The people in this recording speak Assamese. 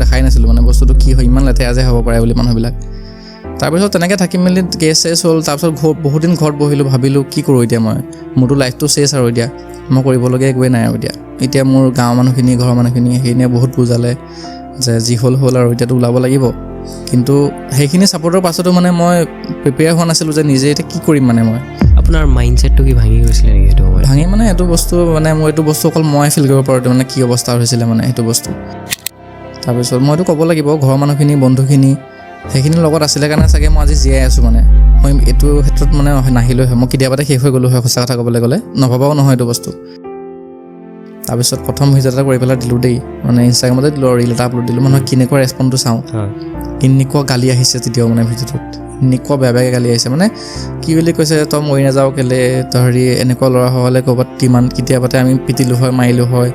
দেখাই নাছিলোঁ মানে বস্তুটো কি হয়, ইমান লেতেৰা যে হ'ব পাৰে বুলি মানুহবিলাক। তাৰপিছত তেনেকৈ থাকি মেলি কেছ চেছ হ'ল। তাৰপিছত বহুত দিন ঘৰত বহিলোঁ, ভাবিলোঁ কি কৰোঁ এতিয়া মই, মোৰতো লাইফটো চেছ আৰু এতিয়া মই কৰিবলগীয়া একোৱেই নাই আৰু এতিয়া মোৰ গাঁৱৰ মানুহখিনি, ঘৰৰ মানুহখিনি সেইখিনিয়ে বহুত বুজালে যে যি হ'ল আৰু এতিয়াতো ওলাব লাগিব। কিন্তু সেইখিনি ছাপৰ্টৰ পাছতো মানে মই প্ৰিপেয়াৰ হোৱা নাছিলোঁ যে নিজে এতিয়া কি কৰিম। মানে মই আপোনাৰ মাইণ্ডছেটটো কি ভাঙি গৈছিলে নেকি সেইটো সময়ত? ভাঙি মানে এইটো বস্তু মানে মই এইটো বস্তু অকল মই ফিল কৰিব পাৰোঁ মানে কি অৱস্থা হৈছিলে মানে সেইটো বস্তু। তাৰপিছত মইতো ক'ব লাগিব ঘৰৰ মানুহখিনি, বন্ধুখিনি সেইখিনিৰ লগত আছিলে কাৰণে চাগে মই আজি জীয়াই আছোঁ। মানে মই এইটো ক্ষেত্ৰত মানে নাহিলোঁ হয়, মই কেতিয়াবাতে শেষ হৈ গ'লোঁ হয় সঁচা কথা ক'বলৈ গ'লে, নভবাও নহয় এইটো বস্তু। তাৰপিছত প্ৰথম ভিডিঅ' এটা কৰি পেলাই দিলোঁ দেই, মানে ইনষ্টাগ্ৰামতে দিলোঁ আৰু ৰিল এটা আপলোড দিলোঁ, মানুহৰ কেনেকুৱা ৰেছপণ্ডটো চাওঁ। এনেকুৱা গালি আহিছে তেতিয়াও মানে ভিডিঅ'টোত, এনেকুৱা বেয়া বেয়াকৈ গালি আহিছে। মানে কি বুলি কৈছে, তই মৰি নাযাওঁ কেলে, তই এনেকুৱা ল'ৰা হ'লে ক'ৰবাত কেতিয়াবাতে আমি পিটিলোঁ হয়, মাৰিলোঁ হয়।